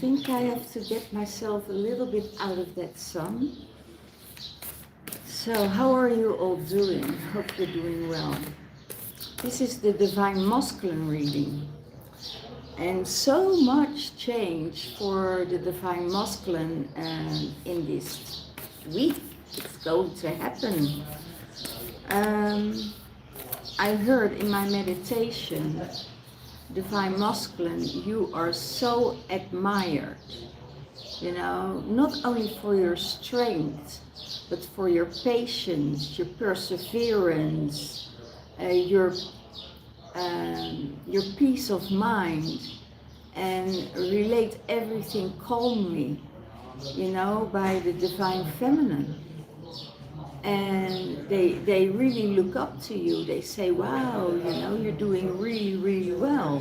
think I have to get myself a little bit out of that sun. So how are you all doing? Hope you're doing well. This is the Divine Masculine reading. And so much change for the Divine Masculine in this week. It's going to happen. I heard in my meditation, Divine Masculine, you are so admired. You know, not only for your strength, but for your patience, your perseverance, your peace of mind, and relate everything calmly, you know, by the Divine Feminine. And they really look up to you. They say, wow, you know, you're doing really, really well.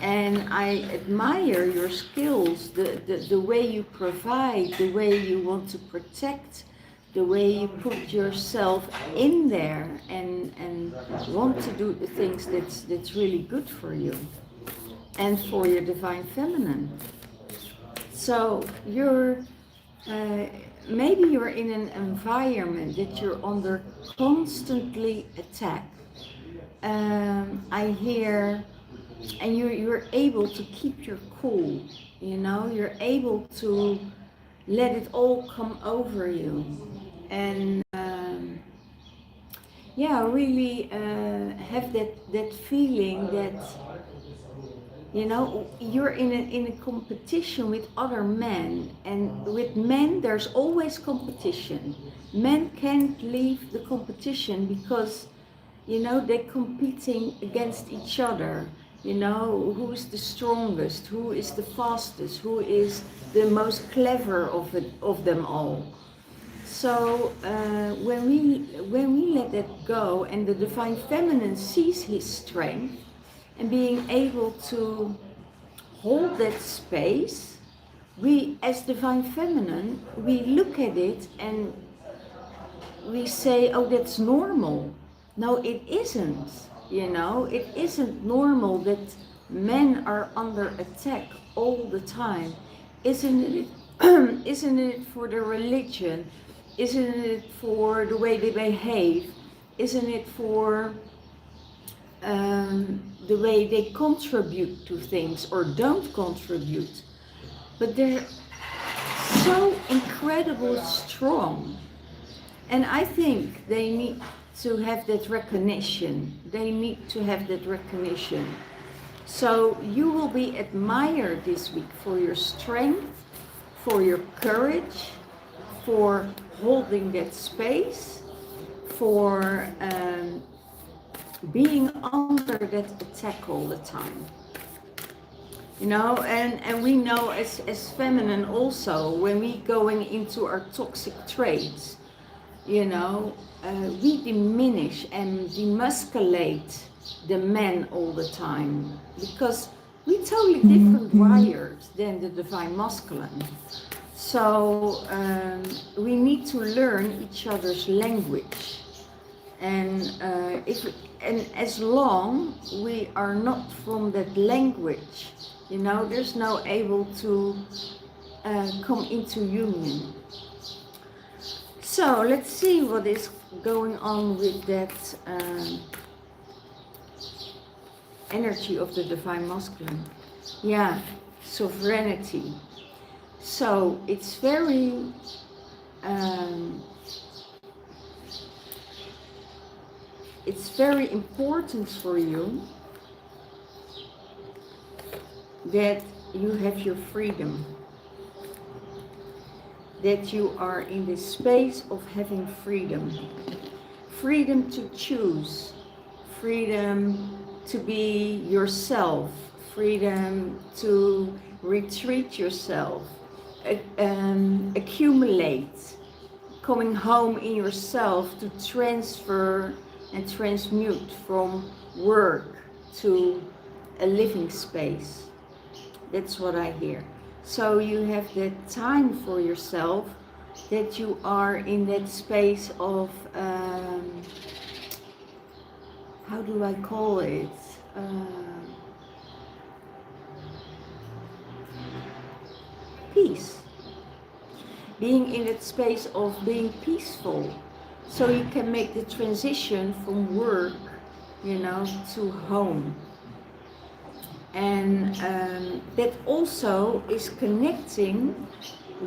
And I admire your skills, the way you provide, the way you want to protect, the way you put yourself in there and want to do the things that's really good for you and for your Divine Feminine. So you're maybe you're in an environment that you're under constantly attack. I hear, and you're able to keep your cool, you know, you're able to let it all come over you. And yeah, really have that feeling that, you know, you're in a competition with other men, and with men there's always competition. Men can't leave the competition because, you know, they're competing against each other. You know, who is the strongest, who is the fastest, who is the most clever of them all. So when we let that go, and the Divine Feminine sees his strength, and being able to hold that space, we as Divine Feminine, we look at it and we say, oh, that's normal. No, it isn't. You know, it isn't normal that men are under attack all the time. Isn't it? Isn't it for their religion? Isn't it for the way they behave? Isn't it for the way they contribute to things or don't contribute? But they're so incredibly strong. And I think they need to have that recognition. They need to have that recognition. So you will be admired this week for your strength, for your courage, for holding that space, for being under that attack all the time. You know, and we know as feminine also, when we going into our toxic traits, you know, we diminish and demasculate the men all the time, because we're totally different wired than the Divine Masculine. So we need to learn each other's language. And as long we are not from that language, you know, there's no able to come into union. So let's see what is going on with that energy of the Divine Masculine. Yeah, sovereignty. So it's very important for you that you have your freedom, that you are in this space of having freedom. Freedom to choose, freedom to be yourself, freedom to retreat yourself, accumulate, coming home in yourself to transfer and transmute from work to a living space. That's what I hear. So you have that time for yourself, that you are in that space of, how do I call it? peace, being in that space of being peaceful, so you can make the transition from work, you know, to home. And that also is connecting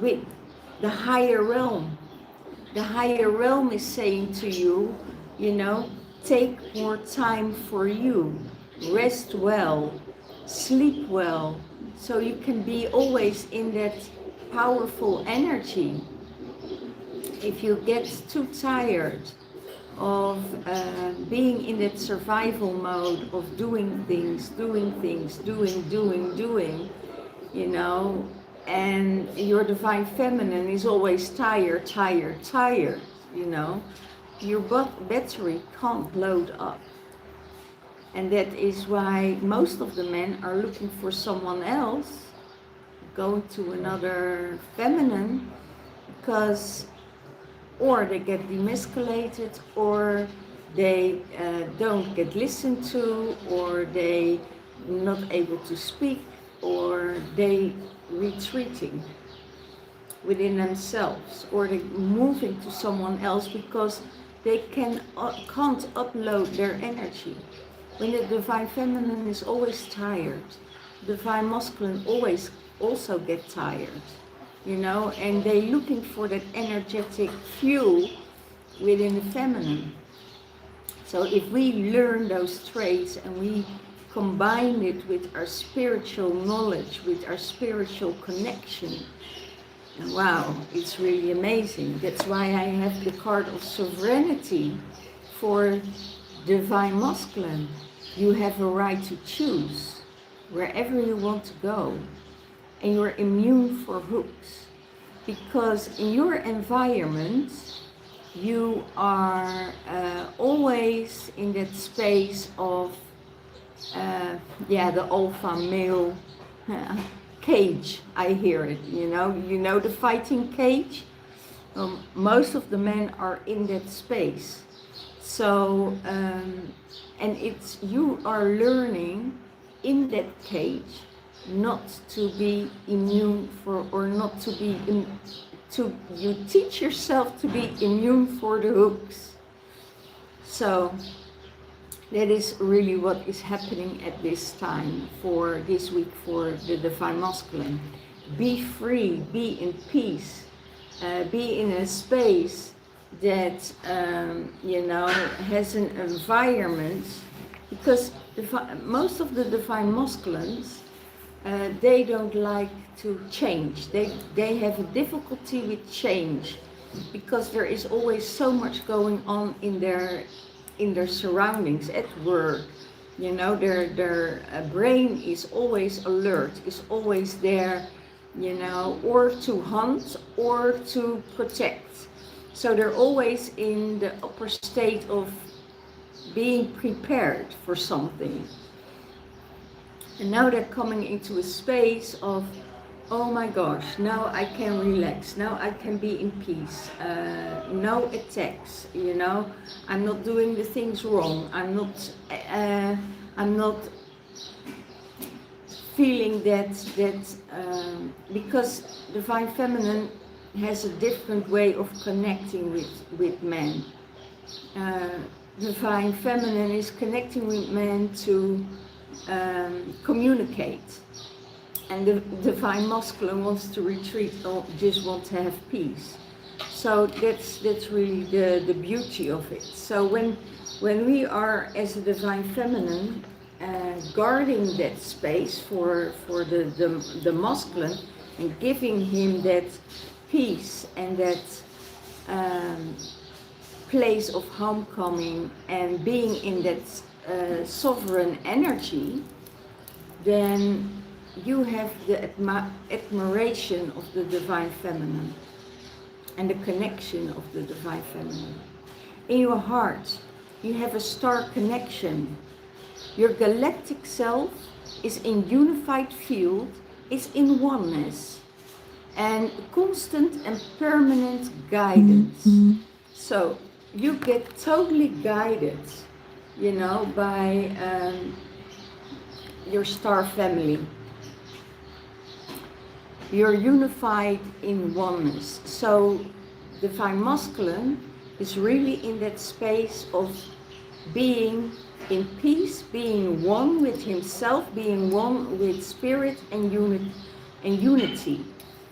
with the higher realm. The higher realm is saying to you, you know, take more time for you, rest well, sleep well, so you can be always in that powerful energy. If you get too tired of being in that survival mode of doing things, you know, and your divine feminine is always tired, you know, your battery can't load up. And that is why most of the men are looking for someone else, going to another feminine, because or they get demasculated, or they don't get listened to, or they not able to speak, or they retreating within themselves, or they moving to someone else because they can't upload their energy. When the divine feminine is always tired, divine masculine always also get tired, you know, and they're looking for that energetic fuel within the feminine. So if we learn those traits and we combine it with our spiritual knowledge, with our spiritual connection, and wow, it's really amazing. That's why I have the card of sovereignty for divine masculine. You have a right to choose wherever you want to go, and you're immune for hooks, because in your environment you are always in that space of the alpha male cage. I hear it, you know the fighting cage. Most of the men are in that space. So and it's, you are learning in that cage not to be immune for, or not to be you teach yourself to be immune for the hooks. So that is really what is happening at this time, for this week, for the divine masculine. Be free, be in peace, be in a space that you know, has an environment, because most of the divine masculines, they don't like to change. They have a difficulty with change, because there is always so much going on in their surroundings, at work, you know, their brain is always alert, is always there, you know, or to hunt or to protect. So they're always in the upper state of being prepared for something. And now they're coming into a space of, oh my gosh, now I can relax, now I can be in peace, no attacks, you know, I'm not doing the things wrong, I'm not feeling that because divine feminine has a different way of connecting with men. Divine feminine is connecting with men to communicate, and the divine masculine wants to retreat, or just want to have peace. So that's really the beauty of it. So when we are, as a divine feminine, guarding that space for the masculine, and giving him that peace and that place of homecoming, and being in that sovereign energy, then you have the admiration of the divine feminine and the connection of the divine feminine. In your heart, you have a star connection. Your galactic self is in unified field, is in oneness, and constant and permanent guidance. So you get totally guided, you know, by your star family. You're unified in oneness. So divine masculine is really in that space of being in peace, being one with himself, being one with spirit and unity.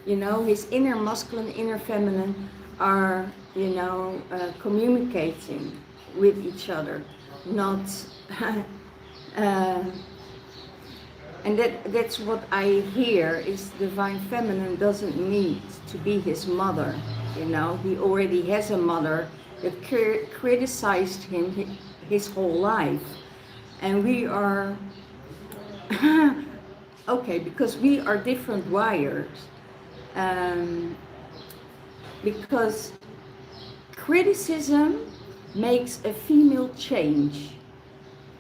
You know, his inner masculine, inner feminine are, you know, communicating with each other, not and that's what I hear is divine feminine doesn't need to be his mother. You know, he already has a mother that criticized him his whole life. And we are, okay, because we are different wires. Because criticism makes a female change.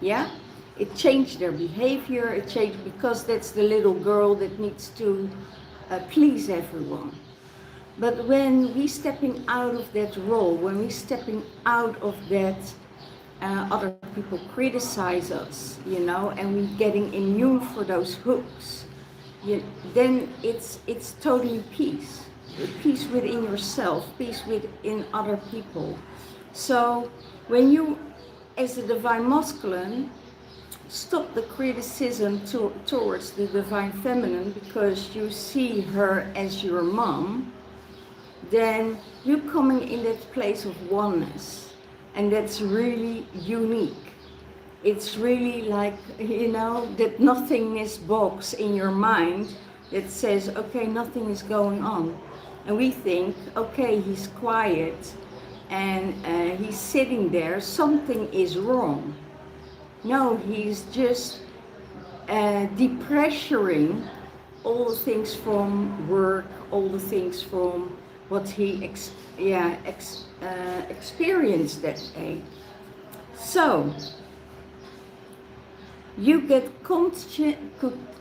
Yeah? It changed their behavior, it changed because that's the little girl that needs to please everyone. But when we stepping out of that role, when we stepping out of that, other people criticize us, you know, and we getting immune for those hooks, then it's totally peace. Peace within yourself, peace within other people. So when you, as a divine masculine, stop the criticism towards the divine feminine because you see her as your mom, then you're coming in that place of oneness. And that's really unique. It's really like, you know, that nothingness box in your mind that says, okay, nothing is going on. And we think, okay, he's quiet and he's sitting there, something is wrong. No, he's just depressuring all the things from work, all the things from what he experienced that day. So, you get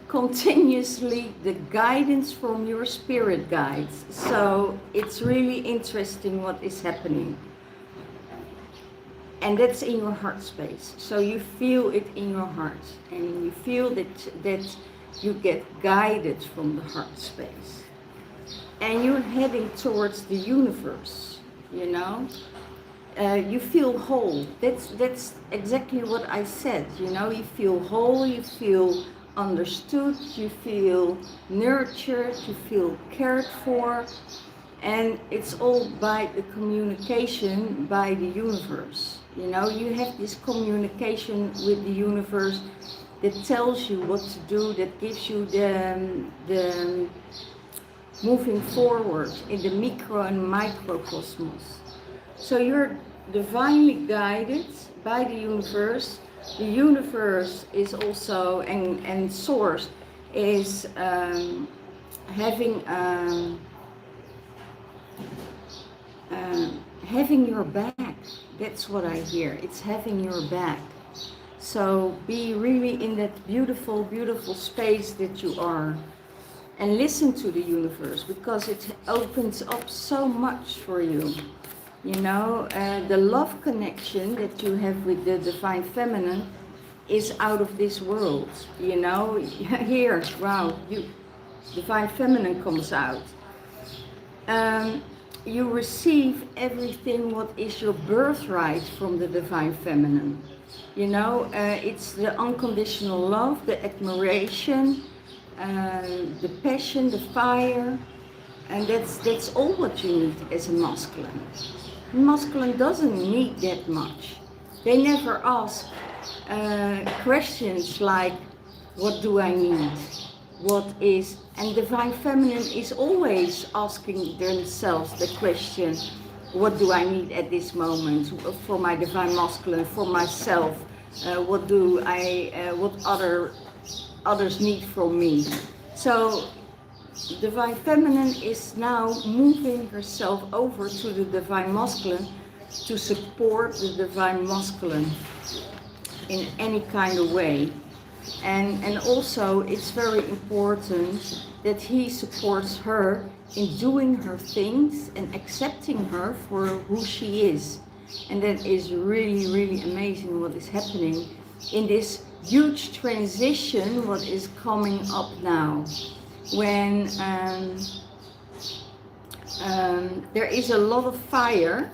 continuously the guidance from your spirit guides. So, it's really interesting what is happening. And that's in your heart space. So you feel it in your heart. And you feel that you get guided from the heart space. And you're heading towards the universe, you know. You feel whole. That's exactly what I said, you know. You feel whole, you feel understood, you feel nurtured, you feel cared for. And it's all by the communication by the universe. You know, you have this communication with the universe that tells you what to do, that gives you the moving forward in the micro and microcosmos. So you're divinely guided by the universe. The universe is also, and source is having your back. That's what I hear. It's having your back. So be really in that beautiful, beautiful space that you are. And listen to the universe because it opens up so much for you. You know, the love connection that you have with the divine feminine is out of this world. You know, here, wow, divine feminine comes out. You receive everything what is your birthright from the divine feminine. You know, it's the unconditional love, the admiration, the passion, the fire, and that's all what you need as a masculine. Masculine doesn't need that much. They never ask questions like, what do I need? What is, and divine feminine is always asking themselves the question, what do I need at this moment for my divine masculine, for myself? What others need from me? So divine feminine is now moving herself over to the divine masculine to support the divine masculine in any kind of way. And also it's very important that he supports her in doing her things and accepting her for who she is. And that is really, really amazing what is happening in this huge transition what is coming up now. when there is a lot of fire,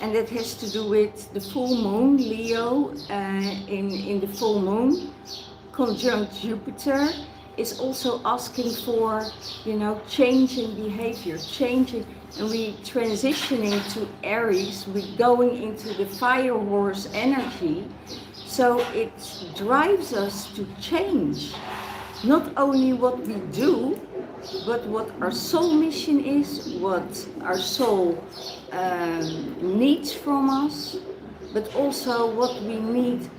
and that has to do with the full moon, Leo, in the full moon, conjunct Jupiter, is also asking for, you know, changing behavior, changing, and we transitioning to Aries, we going into the fire horse energy, so it drives us to change, not only what we do, but what our soul mission is, what our soul needs from us, but also what we need,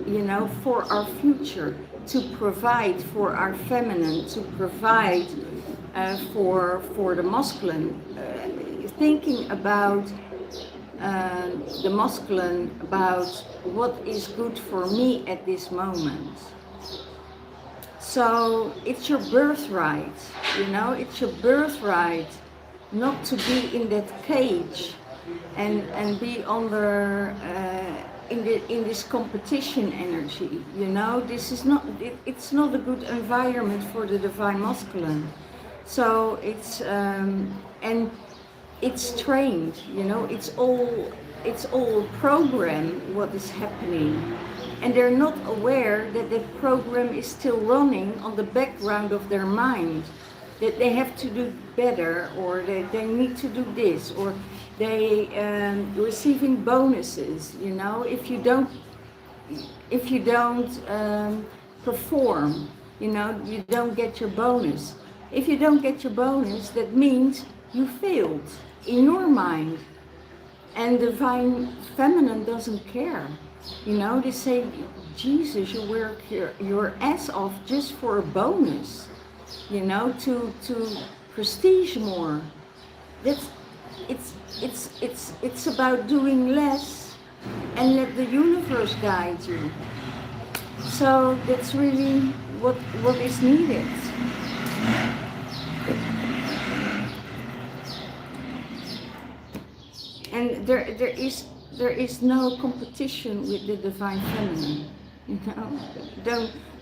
you know, for our future, to provide for our feminine, to provide for the masculine, thinking about the masculine, about what is good for me at this moment. So it's your birthright, you know, it's your birthright not to be in that cage and be under in this competition energy, you know. This is not, it's not a good environment for the divine masculine. So it's and it's trained, you know, it's all program what is happening, and they're not aware that that program is still running on the background of their mind, that they have to do better, or they need to do this, or they receiving bonuses, you know. If you don't perform, you know, you don't get your bonus. If you don't get your bonus, that means you failed in your mind. And the divine feminine doesn't care, you know. They say, Jesus, you work your ass off just for a bonus, you know, to prestige more. That's it's about doing less and let the universe guide you. So that's really what is needed. And there is no competition with the divine feminine, you know.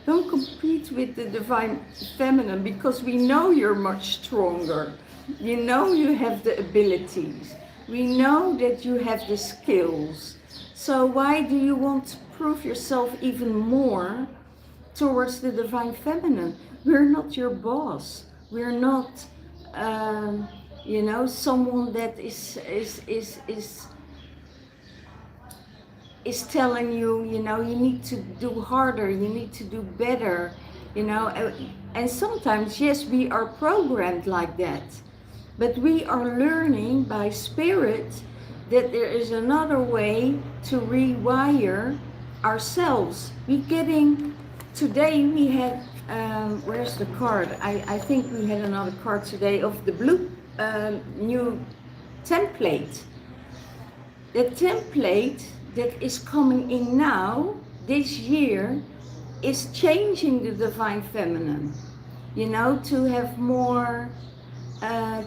Don't compete with the divine feminine, because we know you're much stronger. You know you have the abilities. We know that you have the skills. So why do you want to prove yourself even more towards the divine feminine? We're not your boss. We're not, you know, someone that is telling you, you know, you need to do harder, you need to do better, you know. And sometimes, yes, we are programmed like that, but we are learning by spirit that there is another way to rewire ourselves. Today we had, where's the card? I think we had another card today of the blue new template. The template that is coming in now, this year, is changing the divine feminine, you know, to have more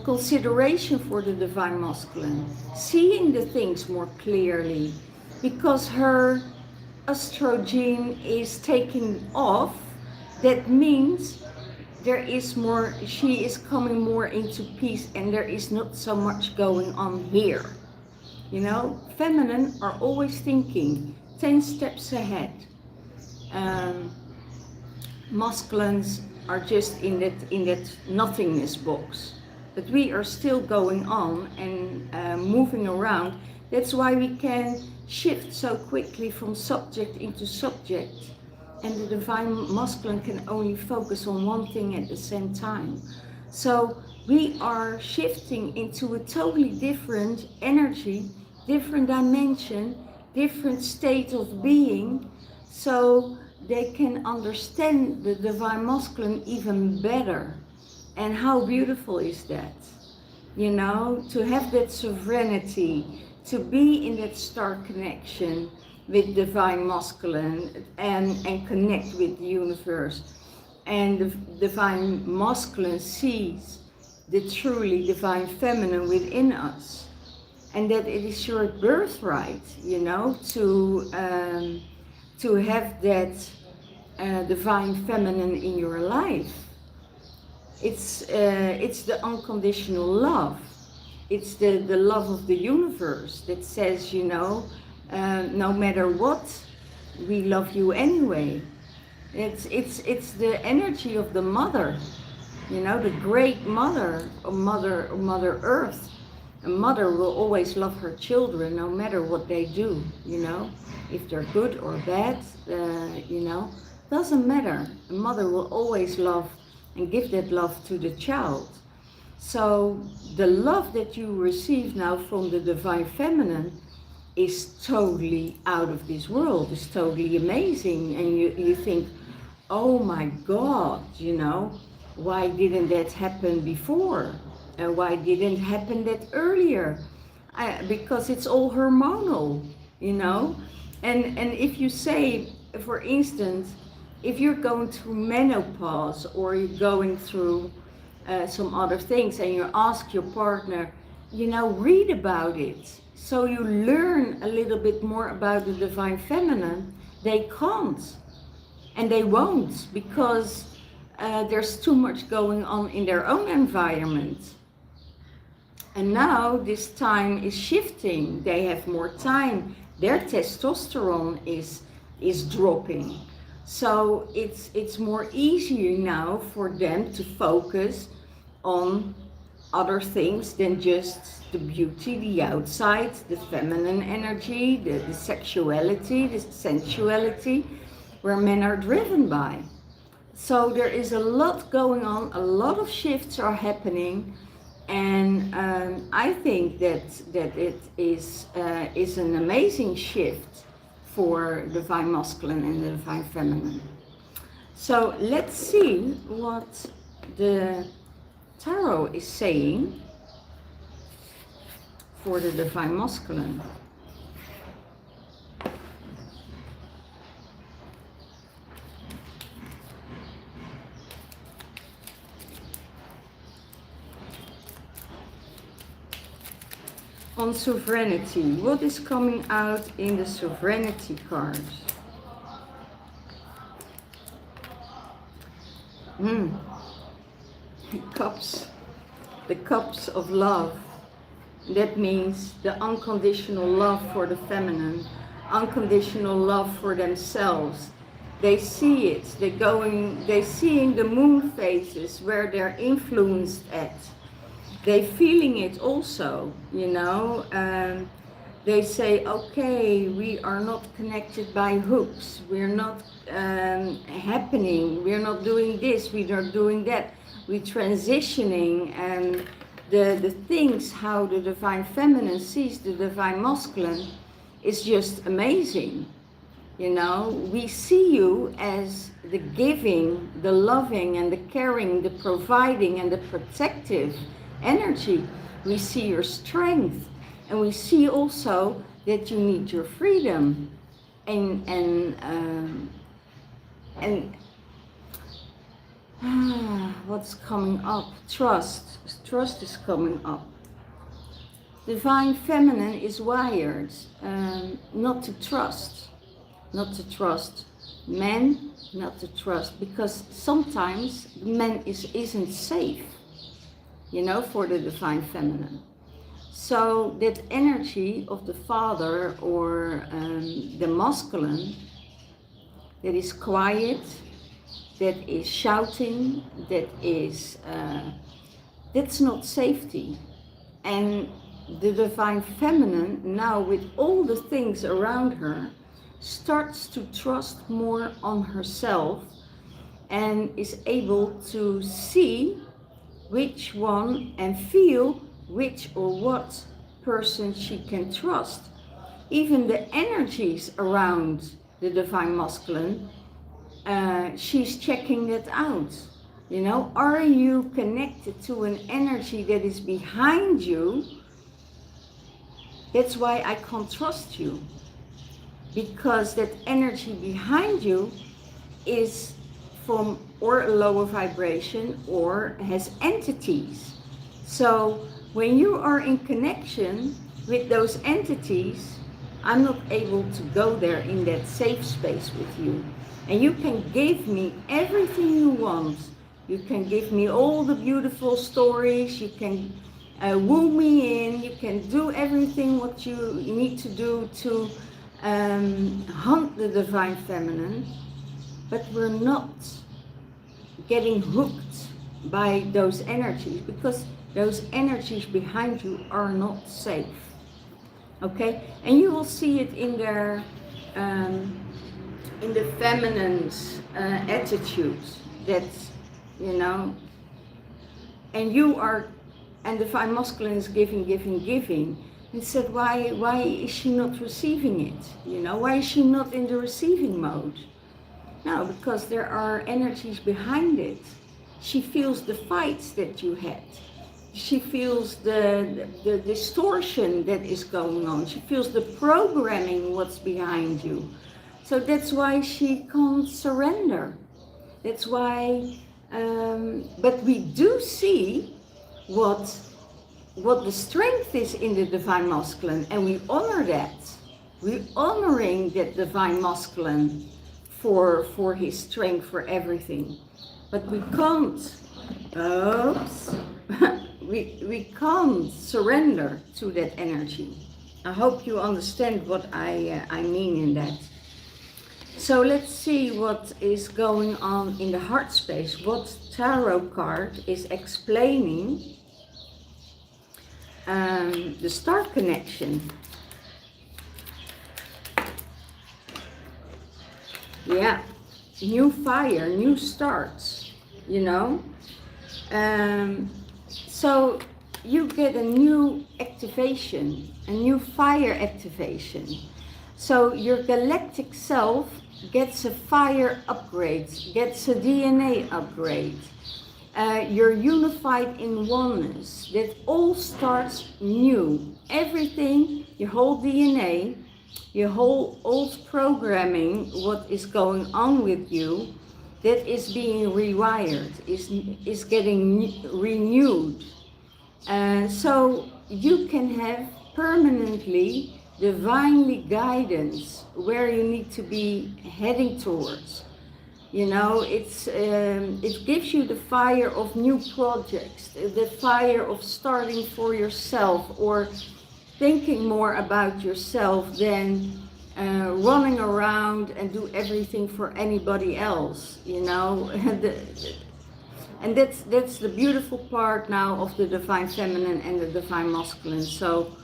consideration for the divine masculine, seeing the things more clearly, because her estrogen is taking off. That means there is more, she is coming more into peace, and there is not so much going on here. You know, feminine are always thinking 10 steps ahead. Masculines are just in that nothingness box. But we are still going on and moving around. That's why we can shift so quickly from subject into subject. And the divine masculine can only focus on one thing at the same time. So we are shifting into a totally different energy, different dimension, different state of being, so they can understand the divine masculine even better. And how beautiful is that? You know, to have that sovereignty, to be in that star connection with divine masculine and connect with the universe. And the divine masculine sees the truly divine feminine within us. And that it is your birthright, you know, to have that divine feminine in your life. It's the unconditional love. It's the love of the universe that says, you know, no matter what, we love you anyway. It's the energy of the mother, you know, the great mother, or Mother Earth. A mother will always love her children no matter what they do, you know, if they're good or bad, you know, doesn't matter. A mother will always love and give that love to the child. So the love that you receive now from the Divine Feminine is totally out of this world. It's totally amazing. And you think, oh my God, you know, why didn't that happen before? And why didn't it happen that earlier? Because it's all hormonal, you know? And if you say, for instance, if you're going through menopause or you're going through some other things and you ask your partner, you know, read about it. So you learn a little bit more about the Divine Feminine. They can't and they won't, because there's too much going on in their own environment. And now this time is shifting. They have more time. Their testosterone is dropping. So it's more easier now for them to focus on other things than just the beauty, the outside, the feminine energy, the sexuality, the sensuality, where men are driven by. So there is a lot going on, a lot of shifts are happening, and I think that it is an amazing shift for Divine Masculine and the Divine Feminine. So let's see what the Tarot is saying for the Divine Masculine. On sovereignty, what is coming out in the sovereignty card? Cups, the cups of love. That means the unconditional love for the feminine, unconditional love for themselves. They see it, they're seeing the moon phases where they're influenced at. They're feeling it also, you know. They say, okay, we are not connected by hooks. We're not happening. We're not doing this. We're not doing that. We're transitioning. And the things, how the Divine Feminine sees the Divine Masculine is just amazing. You know, we see you as the giving, the loving and the caring, the providing and the protective energy. We see your strength, and we see also that you need your freedom, and what's coming up? Trust is coming up. Divine Feminine is wired not to trust men, not to trust, because sometimes men isn't safe, you know, for the Divine Feminine. So that energy of the father or the masculine that is quiet, that is shouting, that's not safety. And the Divine Feminine, now with all the things around her, starts to trust more on herself and is able to see which one and feel which or what person she can trust. Even the energies around the Divine Masculine, she's checking that out. You know, are you connected to an energy that is behind you? That's why I can't trust you, because that energy behind you is from or a lower vibration or has entities. So when you are in connection with those entities, I'm not able to go there in that safe space with you. And you can give me everything you want, You can give me all the beautiful stories. You can woo me in. You can do everything what you need to do to hunt the divine feminine. But we're not getting hooked by those energies, because those energies behind you are not safe. Okay, and you will see it in their in the feminine's attitudes, that, you know, and you are, and the divine masculine is giving, giving, giving. And said, why is she not receiving it? You know, why is she not in the receiving mode? No, because there are energies behind it. She feels the fights that you had. She feels the distortion that is going on. She feels the programming what's behind you. So that's why she can't surrender. That's why, but we do see what the strength is in the divine masculine, and we honor that. We're honoring that divine masculine for his strength, for everything. But we can't, oops, we can't surrender to that energy. I hope you understand what I mean in that. So let's see what is going on in the heart space, what tarot card is explaining the star connection. Yeah, new fire, new starts, you know. So you get a new activation, a new fire activation. So your galactic self gets a fire upgrade, gets a DNA upgrade. You're unified in oneness. That all starts new. Everything, your whole DNA, your whole old programming, what is going on with you, that is being rewired, is getting renewed. So you can have permanently, divinely guidance where you need to be heading towards. You know, it gives you the fire of new projects, the fire of starting for yourself, or thinking more about yourself than running around and do everything for anybody else, you know. And that's the beautiful part now of the divine feminine and the divine masculine. So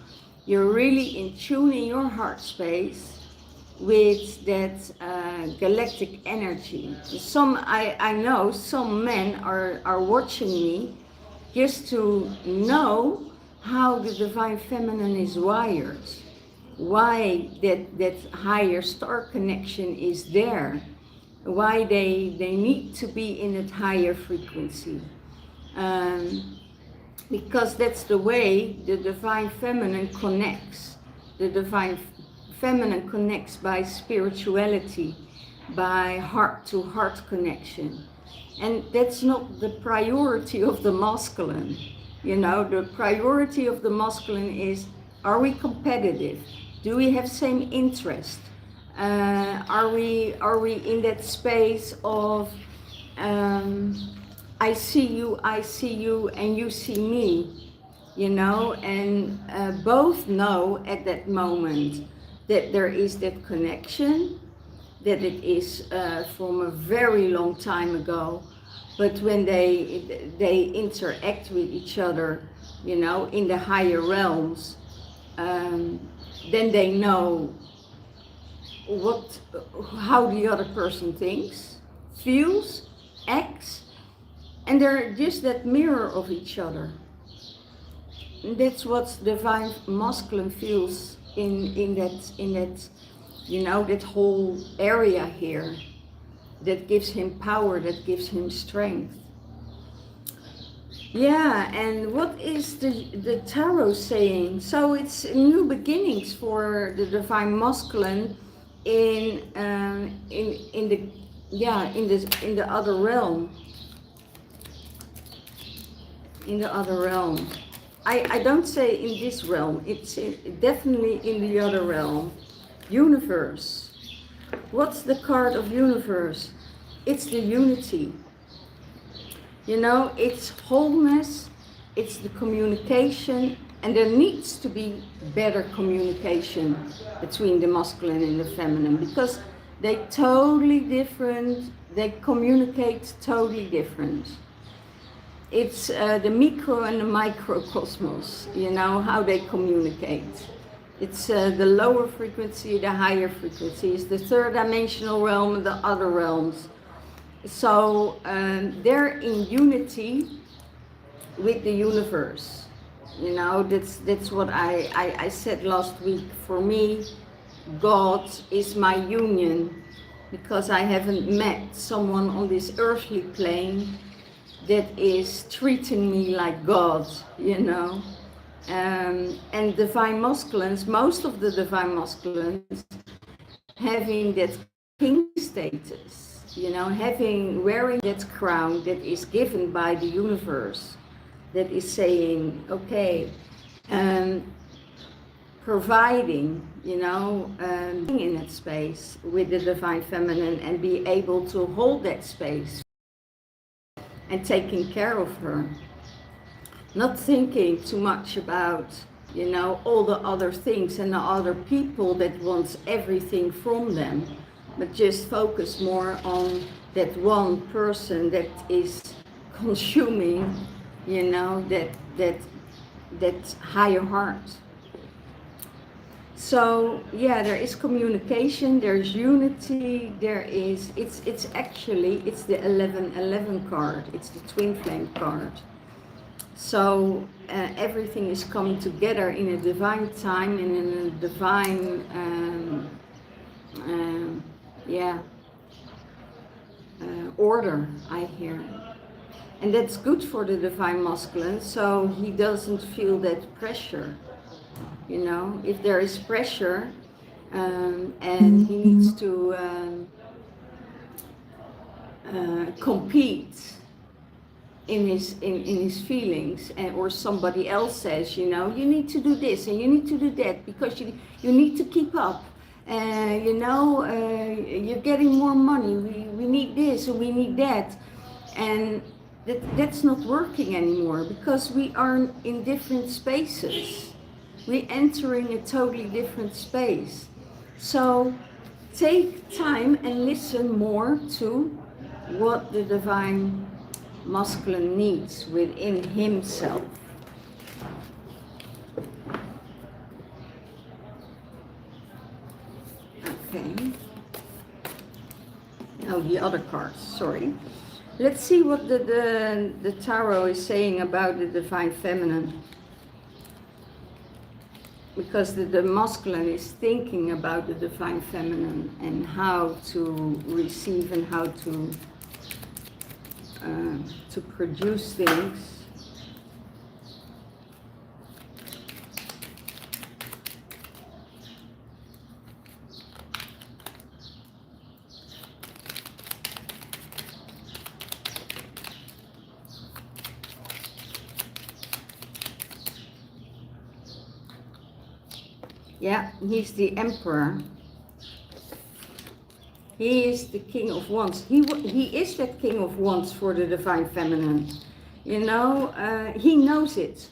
you're really in tune in your heart space with that galactic energy. I know some men are watching me just to know how the divine feminine is wired, why that higher star connection is there, why they need to be in that higher frequency. Because that's the way the divine feminine connects. The divine feminine connects by spirituality, by heart-to-heart connection. And that's not the priority of the masculine. You know, the priority of the masculine is, are we competitive? Do we have same interest? Are we in that space of I see you, and you see me, you know? And both know at that moment that there is that connection, that it is from a very long time ago. But when they interact with each other, you know, in the higher realms, then they know how the other person thinks, feels, acts, and they're just that mirror of each other. And that's what divine masculine feels in that, you know, that whole area here, that gives him power, that gives him strength. Yeah, and what is the tarot saying? So it's new beginnings for the divine masculine in the other realm. In the other realm. I don't say in this realm, it's definitely in the other realm. Universe. What's the card of universe? It's the unity. You know, it's wholeness, it's the communication, and there needs to be better communication between the masculine and the feminine, because they're totally different, they communicate totally different. It's the micro and the microcosmos, you know, how they communicate. It's the lower frequency, the higher frequency. It's the third dimensional realm and the other realms. So they're in unity with the universe. You know, that's what I said last week. For me, God is my union, because I haven't met someone on this earthly plane that is treating me like God, you know. And divine masculines, most of the divine masculines having that king status, you know, wearing that crown that is given by the universe, that is saying, okay, providing, you know, in that space with the divine feminine, and be able to hold that space and taking care of her. Not thinking too much about, you know, all the other things and the other people that wants everything from them, but just focus more on that one person that is consuming, you know, that higher heart. So yeah, there is communication, there's unity, it's actually the 1111 card, it's the Twinflame card. So everything is coming together in a divine time and in a divine, order, I hear. And that's good for the divine masculine, so he doesn't feel that pressure. You know, if there is pressure and he needs to compete in his feelings, or somebody else says, you know, you need to do this and you need to do that because you need to keep up, you know, you're getting more money, we need this and we need that, and that's not working anymore, because we are in different spaces. We're entering a totally different space. So take time and listen more to what the divine masculine needs within himself. Okay. Oh, the other cards, sorry. Let's see what the tarot is saying about the divine feminine. Because the masculine is thinking about the divine feminine and how to receive and how to produce things. Yeah, he's the emperor. He is the king of wands. He is that king of wands for the divine feminine. You know, he knows it.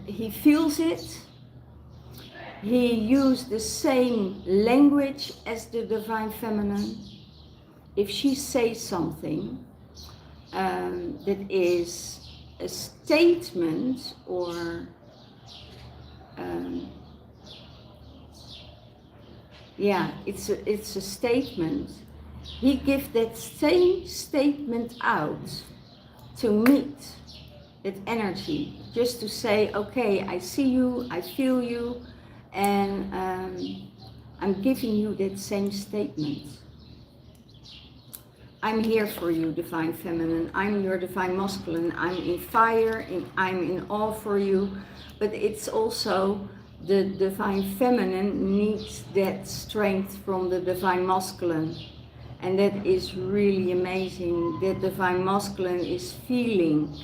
He feels it. He used the same language as the divine feminine. If she says something that is a statement or yeah, it's a statement. He gives that same statement out to meet that energy, just to say, okay, I see you, I feel you, and I'm giving you that same statement. I'm here for you, divine feminine. I'm your divine masculine. I'm in fire, I'm in awe for you. But it's also the divine feminine needs that strength from the divine masculine. And that is really amazing. That divine masculine is feeling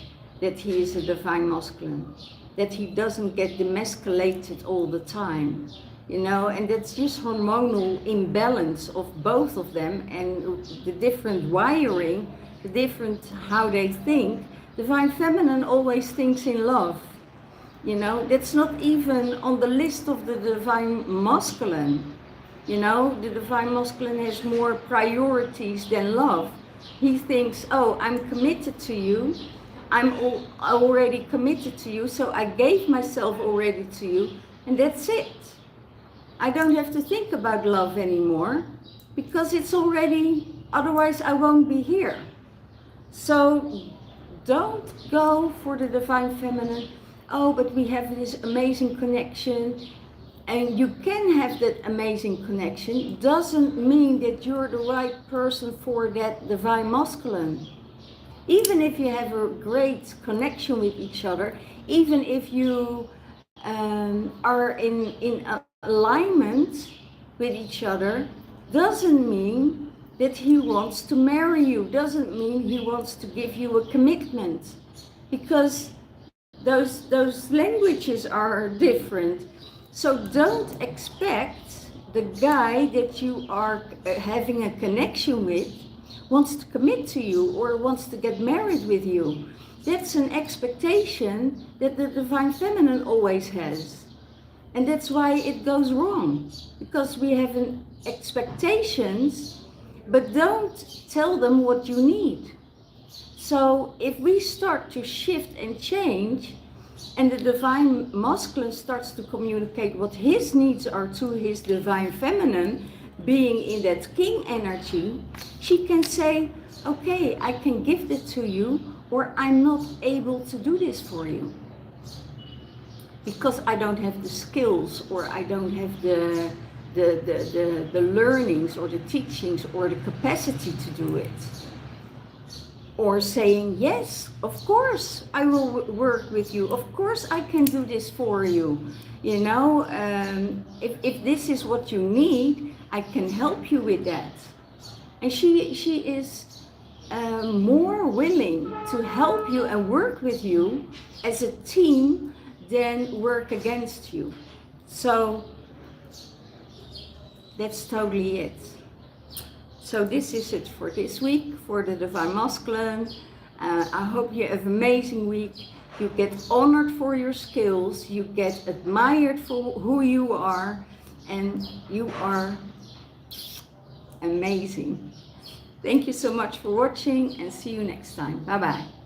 that he is a divine masculine. That he doesn't get demasculated all the time. You know, and that's just hormonal imbalance of both of them, and the different wiring different how they think. Divine Feminine always thinks in love. You know, that's not even on the list of the Divine Masculine. You know, the Divine Masculine has more priorities than love. He thinks, oh, I'm committed to you. I'm already committed to you, so I gave myself already to you, and that's it. I don't have to think about love anymore, because it's already, otherwise I won't be here. So don't go for the Divine Feminine. Oh, but we have this amazing connection. And you can have that amazing connection. Doesn't mean that you're the right person for that Divine Masculine. Even if you have a great connection with each other, even if you are in alignment with each other, doesn't mean that he wants to marry you, doesn't mean he wants to give you a commitment, because those languages are different. So don't expect the guy that you are having a connection with wants to commit to you or wants to get married with you. That's an expectation that the Divine Feminine always has. And that's why it goes wrong, because we have an expectations, but don't tell them what you need. So if we start to shift and change, and the Divine Masculine starts to communicate what his needs are to his Divine Feminine, being in that King energy, she can say, okay, I can give it to you, or I'm not able to do this for you, because I don't have the skills, or I don't have the learnings or the teachings or the capacity to do it. Or saying, yes, of course I will work with you, of course I can do this for you. You know, if this is what you need, I can help you with that. And she is more willing to help you and work with you as a team than work against you. So that's totally it. So this is it for this week, for the Divine Masculine. I hope you have an amazing week. You get honored for your skills, you get admired for who you are, and you are amazing. Thank you so much for watching, and see you next time. Bye bye.